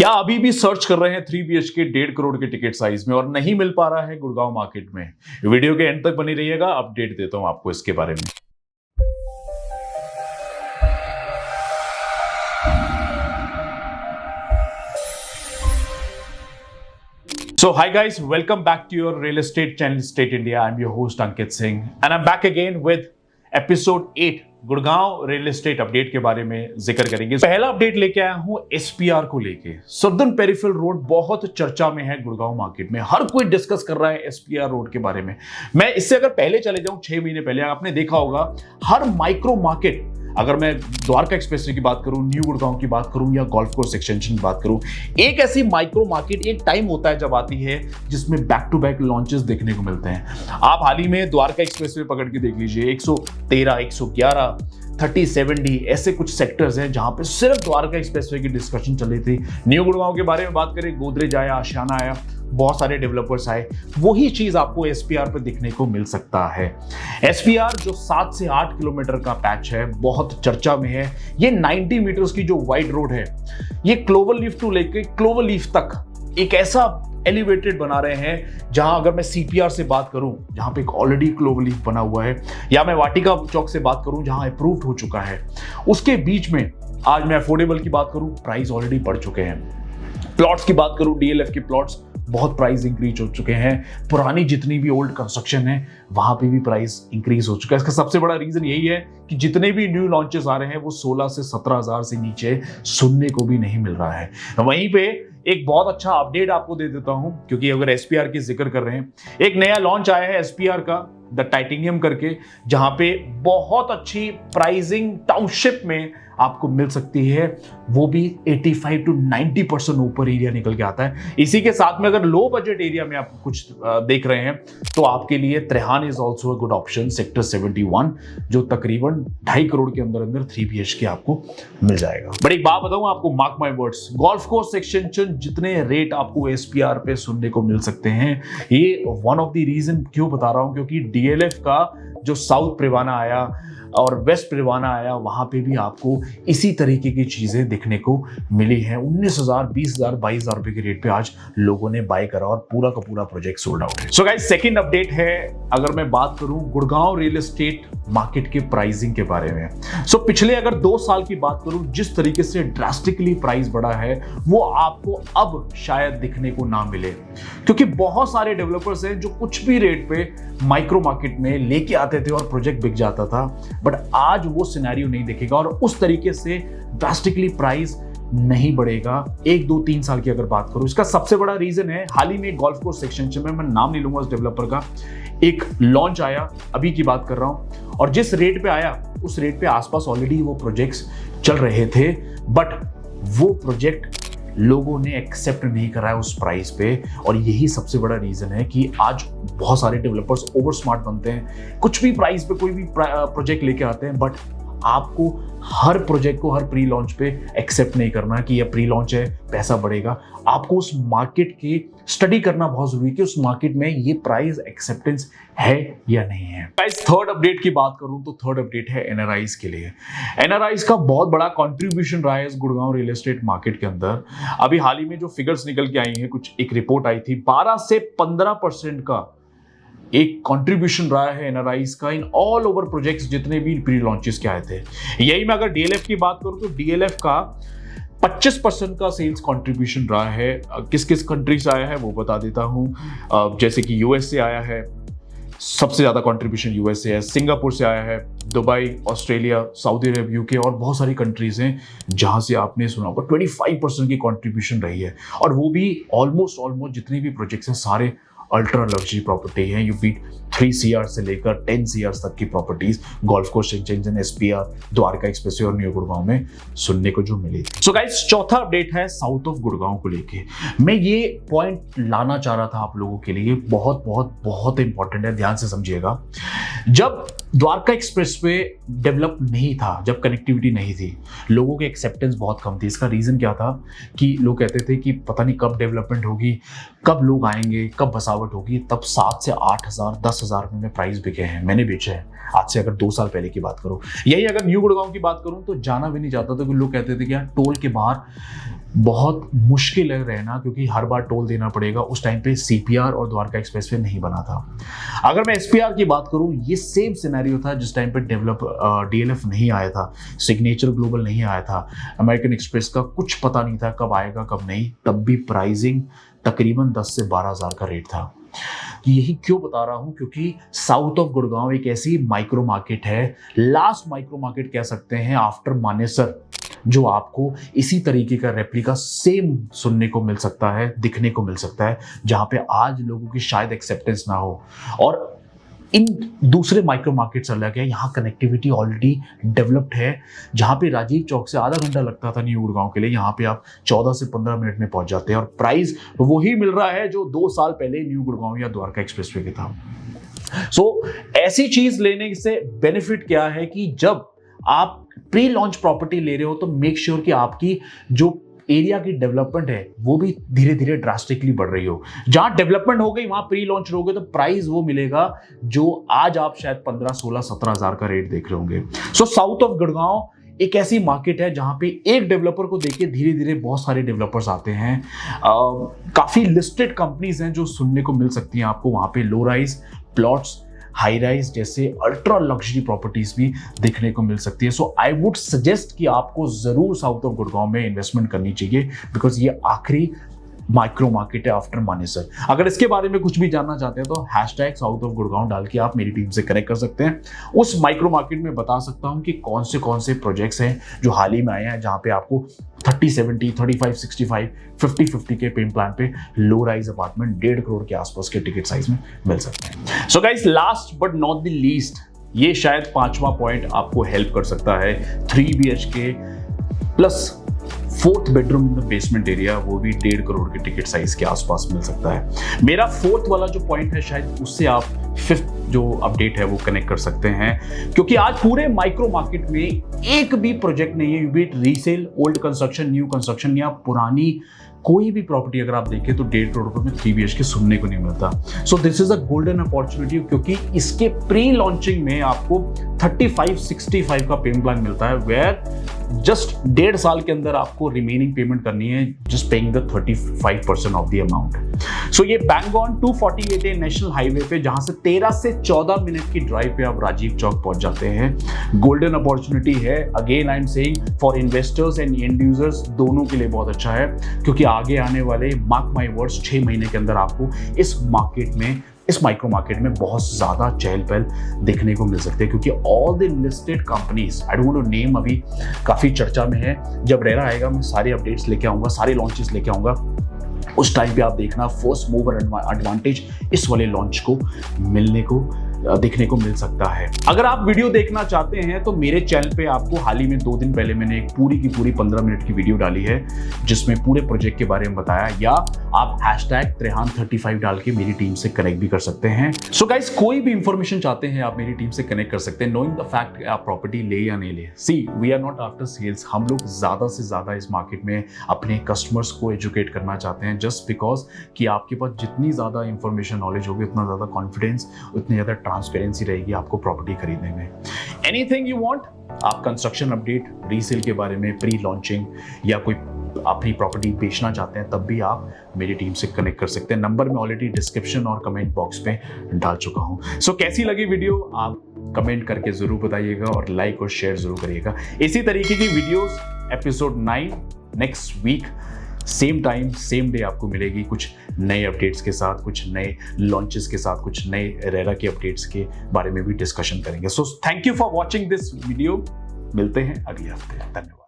क्या अभी भी सर्च कर रहे हैं 3 BHK 1.5 करोड़ के टिकट साइज में और नहीं मिल पा रहा है गुड़गांव मार्केट में? वीडियो के एंड तक बनी रहिएगा, अपडेट देता हूं आपको इसके बारे में। So hi guys, welcome back to your real estate channel State India. I'm your host Ankit Singh and I'm back again with episode 8 Gurgaon real estate update के बारे में जिक्र करेंगे। पहला अपडेट लेके आया हूं SPR को लेके। सदर्न पेरिफेरल रोड बहुत चर्चा में है गुड़गांव मार्केट में, हर कोई डिस्कस कर रहा है SPR रोड के बारे में। मैं इससे अगर पहले चले जाऊं 6 महीने पहले, आपने देखा होगा हर माइक्रो मार्केट, अगर मैं द्वारका एक्सप्रेसवे की बात करूं, न्यू गुड़गांव की बात करूं या गोल्फ कोर्स एक्सटेंशन की बात करूं, एक ऐसी माइक्रो मार्केट एक टाइम होता है जब आती है जिसमें बैक टू बैक लॉन्चेस देखने को मिलते हैं। आप हाल ही में द्वारका एक्सप्रेसवे पकड़ के देख लीजिए, 113, 111, 3070 ऐसे कुछ सेक्टर्स हैं जहां पे सिर्फ द्वारका एक्सप्रेसवे की डिस्कशन चल रही थी। न्यू गुड़गांव के बारे में बात करें, गोदरेज आया, आशियाना आया, बहुत सारे डेवलपर्स आए। वही चीज आपको SPR पे दिखने को मिल सकता है। SPR जो 7 से 8 किलोमीटर का पैच है, बहुत चर्चा में है। ये 90 मीटर्स की जो वाइड रोड है, ये क्लोवर लीफ टू लेके क्लोवर लीफ तक एक ऐसा एलिवेटेड बना रहे हैं जहां अगर मैं CPR से बात करूं, जहां पे एक ऑलरेडी क्लोवर लीफ बना हुआ है, या मैं वाटिका चौक से बात करूं जहां अप्रूव्ड हो चुका है, उसके बीच में आज मैं अफोर्डेबल की बात करूं, प्राइस ऑलरेडी बढ़ चुके हैं। प्लॉट्स की बात करूं, DLF के प्लॉट्स बहुत प्राइस इंक्रीज हो चुके हैं। पुरानी जितनी भी ओल्ड कंस्ट्रक्शन है वहां पे भी प्राइस इंक्रीज हो चुका है। इसका सबसे बड़ा रीजन यही है कि जितने भी न्यू लॉन्चेस आ रहे हैं वो 16 से 17,000 से नीचे सुनने को भी नहीं मिल रहा है। वहीं पे एक बहुत अच्छा अपडेट आपको दे देता हूं, क्योंकि अगर SPR की जिक्र कर रहे हैं, एक नया लॉन्च आया है SPR का, द टाइटेनियम करके, जहां पे बहुत अच्छी प्राइसिंग टाउनशिप में आपको मिल सकती है, वो भी 85 to 90% ऊपर एरिया निकल के आता है। इसी के साथ में अगर लो बजट एरिया में आप कुछ देख रहे हैं तो आपके लिए Trehan is also a good option. Sector 71 जो तकरीबन 2.5 करोड़ के अंदर अंदर 3 BHK आपको मिल जाएगा। बट एक बात बताऊं आपको, mark my words, golf course extension जितने रेट आपको SPR पे सुनने को मिल सकते हैं, ये वन ऑफ द रीजन क्यों बता रहा हूं, क्योंकि DLF का जो साउथ प्रिवाना आया और वेस्ट प्रिवाना आया, वहां पे भी आपको इसी तरीके की चीजें देखने को मिली हैं। 19,000, 20,000, 22,000 रुपए के रेट पे आज लोगों ने बाय करा और पूरा का पूरा प्रोजेक्ट सोल्ड आउट है। सो गाइस, सेकंड अपडेट है, अगर मैं बात करूं गुड़गांव रियल एस्टेट मार्केट के प्राइसिंग के बारे में। सो पिछले अगर 2 साल की बात करूं, जिस तरीके से ड्रास्टिकली प्राइस बढ़ा है वो आपको अब शायद दिखने को ना मिले, क्योंकि बहुत सारे डेवलपर्स हैं जो कुछ भी रेट पे माइक्रो मार्केट में लेके आते थे और प्रोजेक्ट बिक जाता था। बट आज वो सिनेरियो नहीं दिखेगा और उस तरीके से ड्रास्टिकली प्राइस नहीं बढ़ेगा 1, 2, 3 साल की अगर बात करूं। इसका सबसे बड़ा रीजन है, हाल ही में गोल्फ कोर्स एक्सटेंशन में, मैं नाम नहीं लूंगा उस डेवलपर का, एक लॉन्च आया, अभी की बात कर रहा हूं, और जिस रेट पे आया उस रेट पे आसपास ऑलरेडी वो प्रोजेक्ट्स चल रहे थे, बट वो प्रोजेक्ट लोगों ने एक्सेप्ट नहीं करा है उस प्राइस पे। और यही सबसे बड़ा रीजन है कि आज बहुत सारे डेवलपर्स ओवर स्मार्ट बनते हैं, कुछ भी प्राइस पे कोई भी प्रोजेक्ट लेके आते हैं, बट आपको हर प्रोजेक्ट को हर प्री लॉन्च पे एक्सेप्ट नहीं करना कि यह प्री लॉन्च है, पैसा बढ़ेगा। आपको उस मार्केट की स्टडी करना बहुत जरूरी है कि उस मार्केट में ये प्राइस एक्सेप्टेंस है या नहीं है। गाइस, थर्ड अपडेट की बात करूं तो थर्ड अपडेट है NRIs के लिए। NRIs का बहुत बड़ा कंट्रीब्यूशन रहा है इस गुड़गांव रियल एस्टेट मार्केट के अंदर। अभी हाल ही में जो फिगर्स निकल के आई हैं, कुछ एक रिपोर्ट आई थी, 12 से 15% का एक कंट्रीब्यूशन रहा है NRIs का इन ऑल ओवर प्रोजेक्ट्स जितने भी प्री लॉन्चेस के आए थे। यही मैं अगर DLF की बात करूं तो DLF का 25% का सेल्स कंट्रीब्यूशन रहा है। किस किस कंट्री से आया है वो बता देता हूं, जैसे कि US से आया है, सबसे ज्यादा कंट्रीब्यूशन US से है, सिंगापुर से आया है, दुबई, ऑस्ट्रेलिया, सऊदी अरब, UK और बहुत सारी कंट्रीज हैं जहां से आपने सुना होगा 25% की कंट्रीब्यूशन रही है। और वो भी ऑलमोस्ट जितने भी प्रोजेक्ट्स हैं सारे अल्ट्रा लग्जरी प्रॉपर्टी है। यू बीट 3 CR से लेकर 10 CR तक की properties golf course extension, SPR, Dwarka expressway और न्यू गुड़गांव में सुनने को जो मिली। सो गाइस, चौथा अपडेट है साउथ ऑफ गुड़गांव को लेके। मैं ये पॉइंट लाना चाह रहा था आप लोगों के लिए, बहुत बहुत बहुत इंपॉर्टेंट है, ध्यान से समझिएगा। जब द्वारका एक्सप्रेसवे डेवलप नहीं था, जब कनेक्टिविटी नहीं थी, लोगों की एक्सेप्टेंस बहुत कम थी। इसका रीजन क्या था कि लोग कहते थे कि पता नहीं कब डेवलपमेंट होगी, कब लोग आएंगे, कब बसावट होगी। तब 7 से 8,000, 10,000 में प्राइस बिके हैं, मैंने बेचे हैं। आज से अगर 2 साल पहले की बात करूं, यही अगर न्यू गुड़गांव की बात करूं तो जाना भी नहीं चाहता था, क्योंकि लोग कहते थे कि यार टोल के बाहर बहुत मुश्किल है रहना, क्योंकि हर बार टोल देना पड़ेगा। उस टाइम पे सीपीआर और द्वारका एक्सप्रेसवे नहीं बना था। अगर मैं एसपीआर की बात करूं, ये सेम सिनेरियो था जिस टाइम पे डीएलएफ नहीं आया था, सिग्नेचर ग्लोबल नहीं आया था, अमेरिकन एक्सप्रेस का कुछ पता नहीं था कब आएगा कब नहीं। तब भी प्राइसिंग तकरीबन 10 से 12 हज़ार का रेट था। यही क्यों बता रहा हूं, क्योंकि साउथ ऑफ गुड़गांव एक ऐसी माइक्रो मार्केट है, लास्ट माइक्रो मार्केट कह सकते हैं आफ्टर मानेसर, जो आपको इसी तरीके का रेप्लिका सेम सुनने को मिल सकता है, दिखने को मिल सकता है, जहां पे आज लोगों की शायद एक्सेप्टेंस ना हो। और इन दूसरे माइक्रो मार्केट से अलग है, यहाँ कनेक्टिविटी ऑलरेडी डेवलप्ड है। जहाँ पे राजीव चौक से आधा घंटा लगता था न्यू गुड़गांव के लिए, यहाँ पे आप 14 से 15 मिनट में पहुंच जाते हैं, और प्राइस वही मिल रहा है जो 2 साल पहले न्यू गुड़गांव या द्वारका एक्सप्रेसवे के था। ऐसी चीज लेने से बेनिफिट क्या है कि जब आप प्री लॉन्च प्रॉपर्टी ले रहे हो तो मेक श्योर कि आपकी जो एरिया की डेवलपमेंट है वो भी धीरे धीरे ड्रास्टिकली बढ़ रही हो। जहां डेवलपमेंट हो गई वहां प्री लॉन्च रहोगे तो प्राइस वो मिलेगा जो आज आप शायद 15, 16, 17 हज़ार का रेट देख रहे होंगे। साउथ ऑफ गुड़गांव एक ऐसी मार्केट है जहां पे एक डेवलपर को देखिए धीरे धीरे बहुत सारे डेवलपर्स आते हैं। काफी लिस्टेड कंपनीज हैं जो सुनने को मिल सकती हैं आपको वहां पे। Low rise plots, high rise जैसे अल्ट्रा लग्जरी प्रॉपर्टीज भी देखने को मिल सकती है। आई वुड सजेस्ट कि आपको जरूर साउथ ऑफ गुड़गांव में इन्वेस्टमेंट करनी चाहिए, बिकॉज ये आखिरी माइक्रो मार्केट है आफ्टर मानेसर। अगर इसके बारे में कुछ भी जानना चाहते हैं तो हैशटैग साउथ ऑफ गुड़गांव डाल के आप मेरी टीम से कनेक्ट कर सकते हैं। उस माइक्रो मार्केट में बता सकता हूं कि कौन से प्रोजेक्ट्स हैं जो हाल ही में आए हैं, जहां पे आपको 30-70, 35-65, 50-50 के पेमेंट प्लान पे लो राइज अपार्टमेंट 1.5 करोड़ के आसपास के टिकट साइज में मिल सकते हैं। So guys, last but not the least, ये शायद 5वां पॉइंट आपको हेल्प कर सकता है। 3 BHK plus 4th bedroom in the basement area, वो भी 1.5 करोड़ के टिकट साइज के आसपास मिल सकता है। मेरा 4th वाला जो पॉइंट है शायद उससे आप 5th जो अपडेट है वो कनेक्ट कर सकते हैं, क्योंकि आज पूरे माइक्रो मार्केट में एक भी प्रोजेक्ट नहीं है, B it resale, old construction, new construction या पुरानी कोई भी प्रॉपर्टी अगर आप देखें तो 1.5 करोड़ रुपए में 3 BHK सुनने को नहीं मिलता। This is a golden opportunity, क्योंकि इसके प्री लॉन्चिंग में आपको 35-65 का पेमेंट प्लान मिलता है, वेयर जस्ट 1.5 साल के अंदर आपको रिमेनिंग पेमेंट करनी है, just paying the 35% of the amount. ये बैंगॉन 248A नेशनल हाईवे पे, जहां से 13 से 14 मिनट की ड्राइव पे आप राजीव चौक पहुंच जाते हैं। गोल्डन अपॉर्चुनिटी है, again I am saying, for investors and and users दोनों के लिए बहुत अच्छा है, क्योंकि आगे आने वाले मार्क माई वर्ड्स 6 महीने के अंदर आपको इस माइक्रो मार्केट में बहुत ज्यादा चहल पहल देखने को मिल सकती है, क्योंकि all the listed companies, I don't want to name, अभी काफी चर्चा में है। जब रेरा आएगा मैं सारे अपडेट्स लेके आऊंगा, सारे लॉन्चेस लेके आऊंगा। उस टाइम पे आप देखना फर्स्ट मूवर एडवांटेज इस वाले लॉन्च को देखने को मिल सकता है। अगर आप वीडियो देखना चाहते हैं तो मेरे चैनल पे आपको हाल ही में 2 दिन पहले मैंने एक पूरी की पूरी 15 मिनट की वीडियो डाली है, जिसमें पूरे प्रोजेक्ट के बारे में बताया, या आप हैशटैग Trehan35 डाल के मेरी टीम से कनेक्ट भी कर सकते हैं। गाइस, कोई भी इंफॉर्मेशन चाहते हैं आप मेरी टीम से कनेक्ट कर सकते हैं, नोइंग द फैक्ट आप प्रॉपर्टी ले या नहीं ले। We are not after sales, हम लोग ज्यादा से ज्यादा इस मार्केट में अपने कस्टमर्स को एजुकेट करना चाहते हैं, जस्ट बिकॉज कि आपके पास जितनी ज्यादा इंफॉर्मेशन नॉलेज होगी उतना ज्यादा कॉन्फिडेंस, उतनी ज्यादा ट्रांसपेरेंसी रहेगी आपको प्रॉपर्टी खरीदने में। एनीथिंग यू वांट, आप कंस्ट्रक्शन अपडेट, रीसेल के बारे में, प्री लॉन्चिंग, या कोई अपनी प्रॉपर्टी बेचना चाहते हैं, तब भी आप मेरी टीम से कनेक्ट कर सकते हैं। नंबर मैं ऑलरेडी डिस्क्रिप्शन और कमेंट बॉक्स में डाल चुका हूं। कैसी लगी वीडियो आप कमेंट करके जरूर बताइएगा, और लाइक और शेयर जरूर करिएगा। इसी तरीके की videos episode 9 next week same time same day आपको मिलेगी, कुछ नए अपडेट्स के साथ, कुछ नए लॉन्चेस के साथ, कुछ नए रेरा के अपडेट्स के बारे में भी डिस्कशन करेंगे। Thank you for watching this video. मिलते हैं अगले हफ्ते। धन्यवाद।